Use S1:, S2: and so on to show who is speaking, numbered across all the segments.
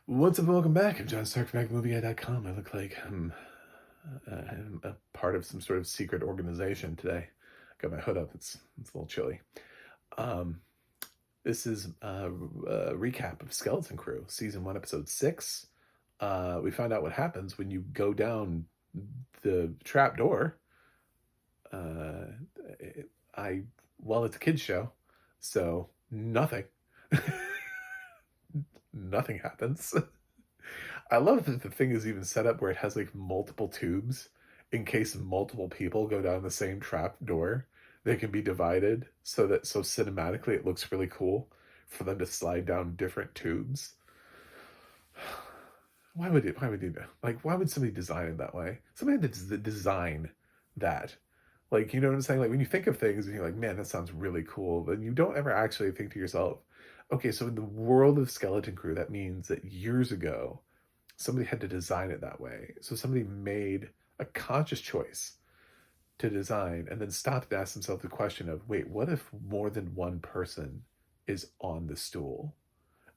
S1: What's up, welcome back. I'm John Stark from MacMovieGuy.com. I look like I'm a part of some sort of secret organization today. Got my hood up. It's a little chilly. Um, this is a recap of Skeleton Crew, season 1, episode 6. We find out what happens when you go down the trap door. Uh, I well, it's a kids show, so nothing. Nothing happens. I love that the thing is even set up where it has like multiple tubes in case multiple people go down the same trap door. They can be divided so cinematically it looks really cool for them to slide down different tubes. Why would you do like why would somebody design it that way? Somebody had to design that. Like, you know what I'm saying? Like when you think of things and you're like, man, that sounds really cool, then you don't ever actually think to yourself, okay, so in the world of Skeleton Crew, that means that years ago somebody had to design it that way. So somebody made a conscious choice to design and then stopped and asked themselves the question of, wait, what if more than one person is on the stool?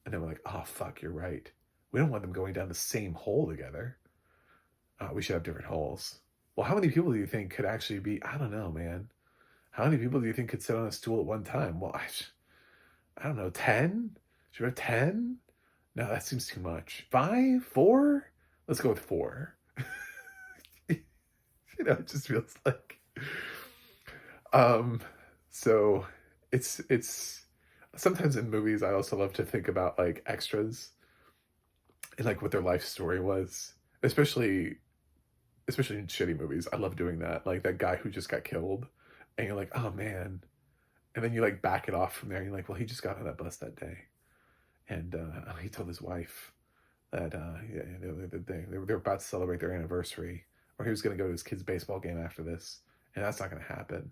S1: And then we're like, oh, fuck, you're right. We don't want them going down the same hole together. We should have different holes. Well, how many people do you think could actually be? I don't know, man. How many people do you think could sit on a stool at one time? Well, I don't know, 10? Should we have 10? No, that seems too much. 5? 4? Let's go with 4. It just feels like um so it's sometimes in movies I also love to think about like extras and like what their life story was. Especially in shitty movies. I love doing that. Like that guy who just got killed and you're like, oh man. And then you like back it off from there. And you're like, well, he just got on that bus that day. And he told his wife that yeah, they were about to celebrate their anniversary, or he was going to go to his kid's baseball game after this, and that's not going to happen.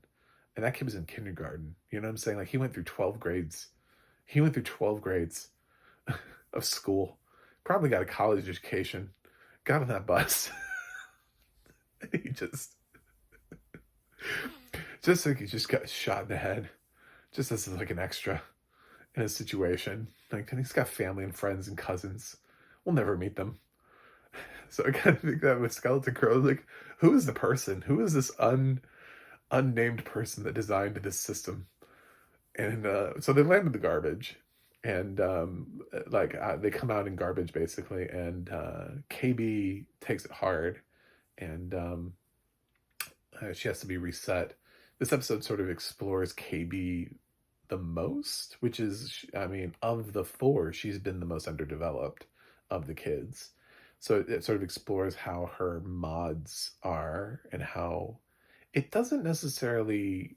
S1: And that kid was in kindergarten. You know what I'm saying? Like he went through 12 grades. He went through 12 grades of school. Probably got a college education. Got on that bus. And he just like he just got shot in the head. Just as like an extra in a situation. Like, and he's got family and friends and cousins. We'll never meet them. So I kind of think that with Skeleton Crow, like, who is the person? Who is this unnamed person that designed this system? And so they land in the garbage, and they come out in garbage basically, and KB takes it hard, and she has to be reset. This episode sort of explores KB the most, which is, I mean, of the 4, she's been the most underdeveloped of the kids. So it sort of explores how her mods are and how it doesn't necessarily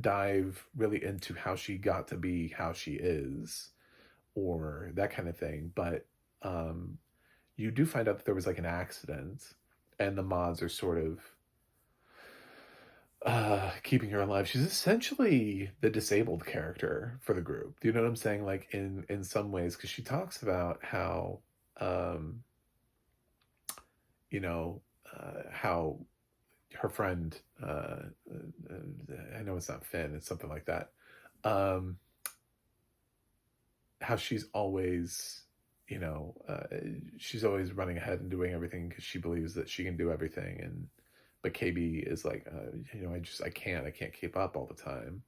S1: dive really into how she got to be how she is or that kind of thing. But um, you do find out that there was like an accident and the mods are sort of keeping her alive. She's essentially the disabled character for the group. Do you know what I'm saying? Like in some ways, because she talks about how um how her friend I know it's not Finn, it's something like that. Um how she's always you know she's always running ahead and doing everything because she believes that she can do everything, and but KB is like, I can't keep up all the time,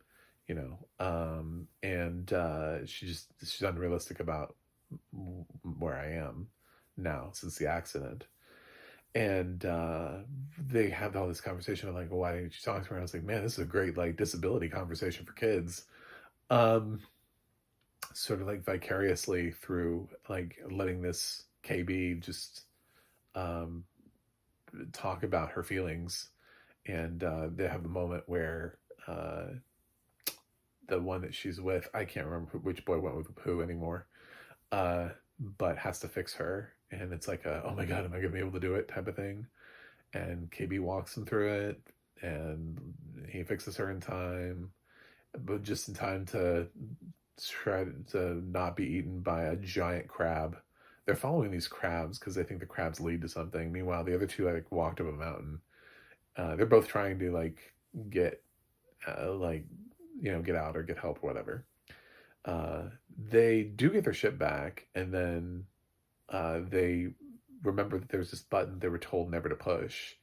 S1: and she's unrealistic about where I am now since the accident. And they have all this conversation of like, well, why didn't you talk to her? And I was like, man, this is a great like disability conversation for kids. Um, Sort of like vicariously through like letting this KB just um, talk about her feelings, and they have the moment where the one that she's with, I can't remember which boy went with who anymore, uh, but has to fix her, and it's like a, oh my god, am I gonna be able to do it type of thing, and KB walks him through it, and he fixes her in time, but just in time to try to not be eaten by a giant crab. They're following these crabs because they think the crabs lead to something. Meanwhile, the other two like walked up a mountain. They're both trying to like get like get out or get help or whatever. They do get their ship back, and then they remember that there's this button they were told never to push,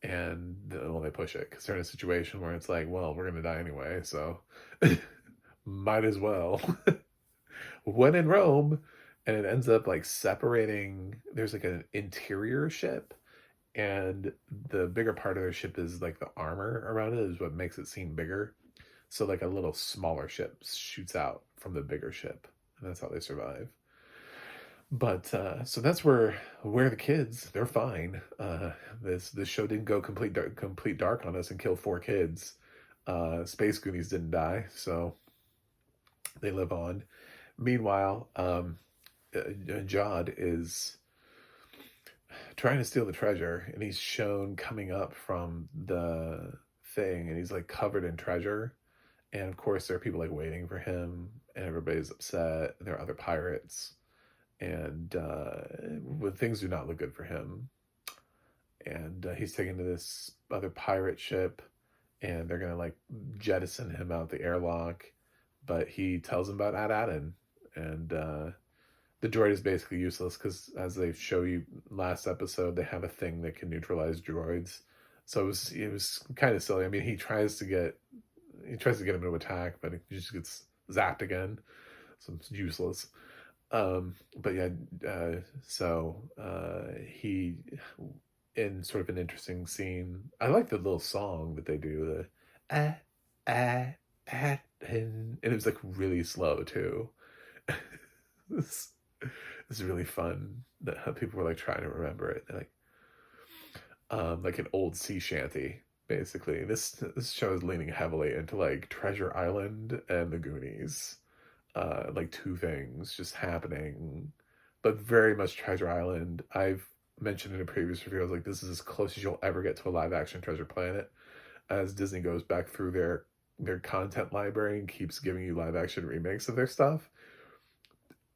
S1: and well, they push it because they're in a situation where it's like, well, we're gonna die anyway, so might as well. When in Rome, and it ends up like separating. There's like an interior ship, and the bigger part of their ship is like the armor around it is what makes it seem bigger. So like a little smaller ship shoots out from the bigger ship, and that's how they survive. But so that's where the kids, they're fine. This show didn't go complete dark on us and kill 4 kids. Space Goonies didn't die, so they live on. Meanwhile, Jod is trying to steal the treasure, and he's shown coming up from the thing, and he's like covered in treasure. And of course, there are people like waiting for him, and everybody's upset. There are other pirates, and when things do not look good for him, and he's taken to this other pirate ship, and they're gonna like jettison him out the airlock, but he tells him about Ad-Adin, and the droid is basically useless because, as they show you last episode, they have a thing that can neutralize droids. So it was kind of silly. I mean, he tries to get him to attack, but he just gets zapped again, so it's useless. But yeah, he, in sort of an interesting scene. I like the little song that they do, the and it was like really slow too. This is really fun that how people were like trying to remember it. They're like an old sea shanty. Basically, this show is leaning heavily into like Treasure Island and the Goonies, like 2 things just happening, but very much Treasure Island. I've mentioned in a previous review, I was like, this is as close as you'll ever get to a live action Treasure Planet, as Disney goes back through their content library and keeps giving you live action remakes of their stuff.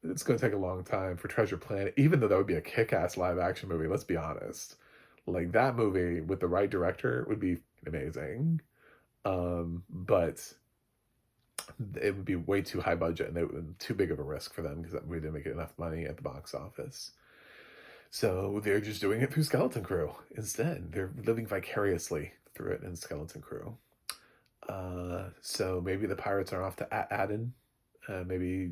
S1: It's going to take a long time for Treasure Planet, even though that would be a kick-ass live action movie. Let's be honest, like that movie with the right director would be amazing. But it would be way too high budget, and it would be too big of a risk for them because that movie didn't make enough money at the box office. So they're just doing it through Skeleton Crew instead. They're living vicariously through it in Skeleton Crew. So maybe the pirates are off to Aden. Maybe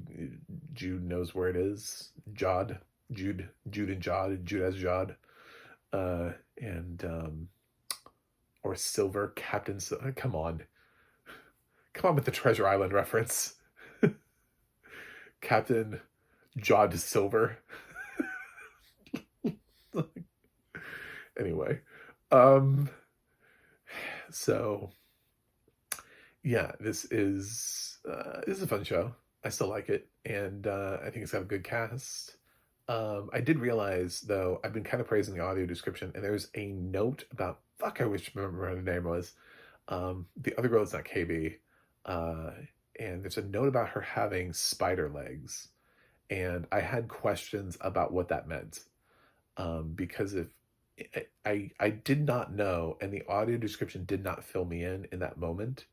S1: Jude knows where it is. Jude and Jude as Jod. And or Silver, Captain Silver. Come on with the Treasure Island reference. Captain Jod Silver. Anyway, so yeah, this is a fun show. I still like it, and I think it's got a good cast. I did realize, though, I've been kind of praising the audio description, and there's a note about, fuck, I wish I remember what her name was. The other girl is not KB. And there's a note about her having spider legs. And I had questions about what that meant. Because if I did not know, and the audio description did not fill me in that moment.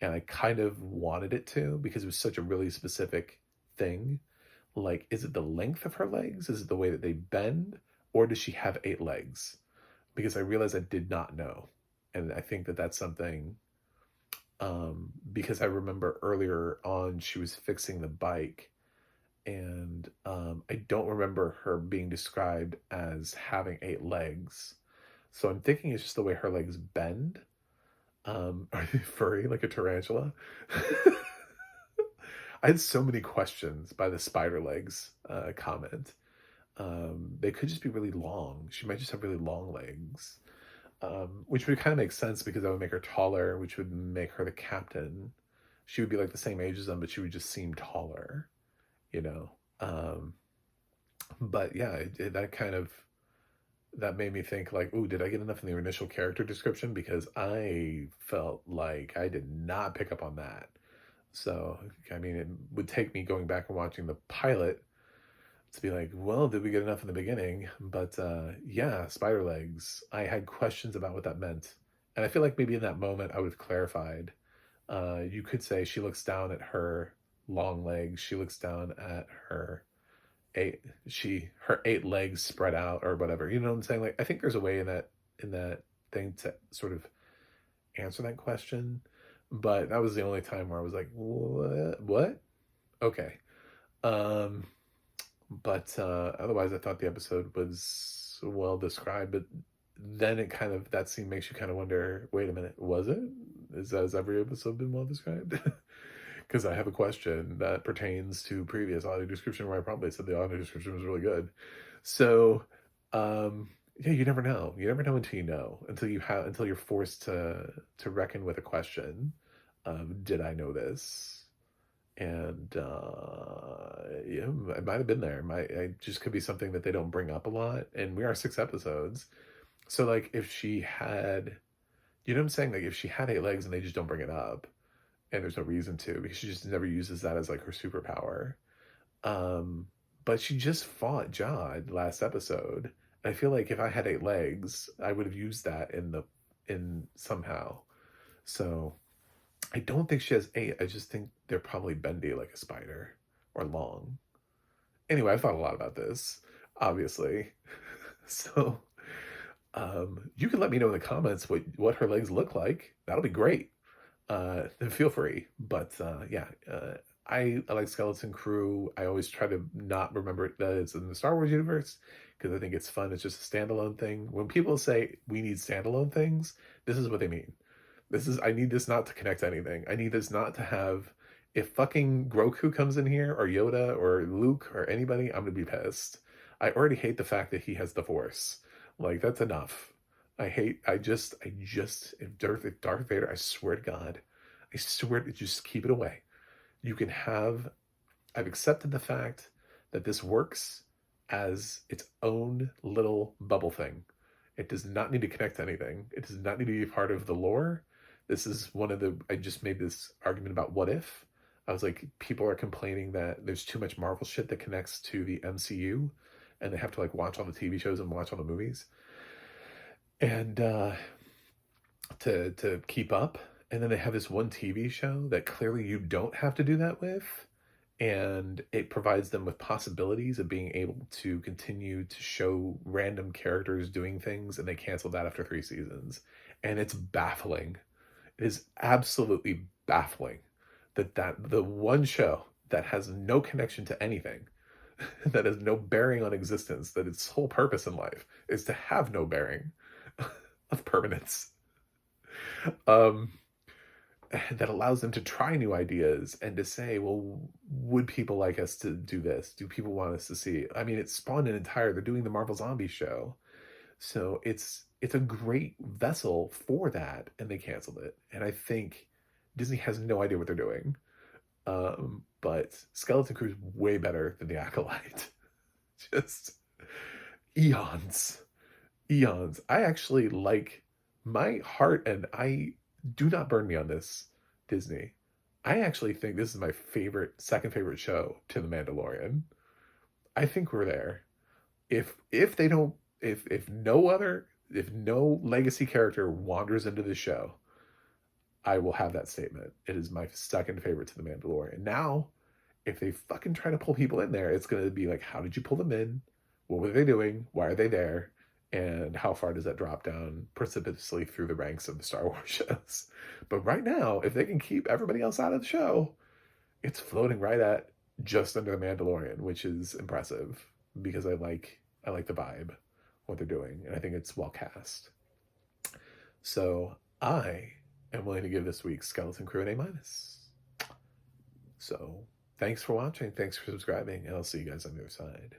S1: And I kind of wanted it to, because it was such a really specific thing. Like, is it the length of her legs? Is it the way that they bend? Or does she have 8 legs? Because I realized I did not know. And I think that that's something, because I remember earlier on she was fixing the bike, and I don't remember her being described as having 8 legs. So I'm thinking it's just the way her legs bend. Are they furry like a tarantula? I had so many questions by the spider legs comment. They could just be really long. She might just have really long legs, which would kind of make sense because that would make her taller, which would make her the captain. She would be like the same age as them, but she would just seem taller, you know? But yeah, that made me think like, ooh, did I get enough in the initial character description? Because I felt like I did not pick up on that. So, I mean, it would take me going back and watching the pilot to be like, well, did we get enough in the beginning? But yeah, spider legs. I had questions about what that meant. And I feel like maybe in that moment I would have clarified. You could say she looks down at her long legs. She looks down at her her 8 legs spread out or whatever. You know what I'm saying? Like, I think there's a way in that thing to sort of answer that question, but that was the only time where I was like, what? Okay. Um, but otherwise, I thought the episode was well described. But then it kind of, that scene makes you kind of wonder, wait a minute, was it? Has every episode been well described? Because I have a question that pertains to previous audio description where I probably said the audio description was really good. So, yeah, you never know. You never know until you know, until you're forced to reckon with a question of, did I know this? And yeah, I might have been there. I just could be something that they don't bring up a lot. And we are 6 episodes. So like if she had, you know what I'm saying? Like if she had 8 legs and they just don't bring it up, and there's no reason to, because she just never uses that as like her superpower. Um, but she just fought Jod last episode. And I feel like if I had 8 legs, I would have used that in somehow. So I don't think she has 8. I just think they're probably bendy like a spider or long. Anyway, I thought a lot about this, obviously. So you can let me know in the comments what her legs look like. That'll be great. Feel free. But yeah, I like Skeleton Crew. I always try to not remember that it's in the Star Wars universe because I think it's fun. It's just a standalone thing. When people say we need standalone things, this is what they mean. I need this not to connect to anything. I need this not to have, if fucking Grogu comes in here or Yoda or Luke or anybody, I'm gonna be pissed. I already hate the fact that he has the Force. Like, that's enough. If Darth Vader, I swear to God, I swear to just keep it away. You can have, I've accepted the fact that this works as its own little bubble thing. It does not need to connect to anything. It does not need to be part of the lore. This is I just made this argument about what if. I was like, people are complaining that there's too much Marvel shit that connects to the MCU and they have to like watch all the TV shows and watch all the movies. And to keep up. And then they have this one TV show that clearly you don't have to do that with. And it provides them with possibilities of being able to continue to show random characters doing things, and they canceled that after 3 seasons. And it's baffling. It is absolutely baffling that the one show that has no connection to anything, that has no bearing on existence, that its whole purpose in life is to have no bearing of permanence, that allows them to try new ideas and to say, well, would people like us to do this? Do people want us to see? I mean, it spawned they're doing the Marvel Zombie show. So it's a great vessel for that, and they canceled it. And I think Disney has no idea what they're doing. But Skeleton Crew is way better than The Acolyte. Just eons. I actually like, my heart, and I do not burn me on this, Disney. I actually think this is my second favorite show to The Mandalorian. I think we're there. If they don't, if no legacy character wanders into the show, I will have that statement. It is my second favorite to The Mandalorian. Now, if they fucking try to pull people in there, it's going to be like, how did you pull them in? What were they doing? Why are they there? And how far does that drop down precipitously through the ranks of the Star Wars shows? But right now, if they can keep everybody else out of the show, it's floating right at just under The Mandalorian, which is impressive because I like the vibe, what they're doing, and I think it's well cast. So I am willing to give this week's Skeleton Crew an A-. So thanks for watching, thanks for subscribing, and I'll see you guys on the other side.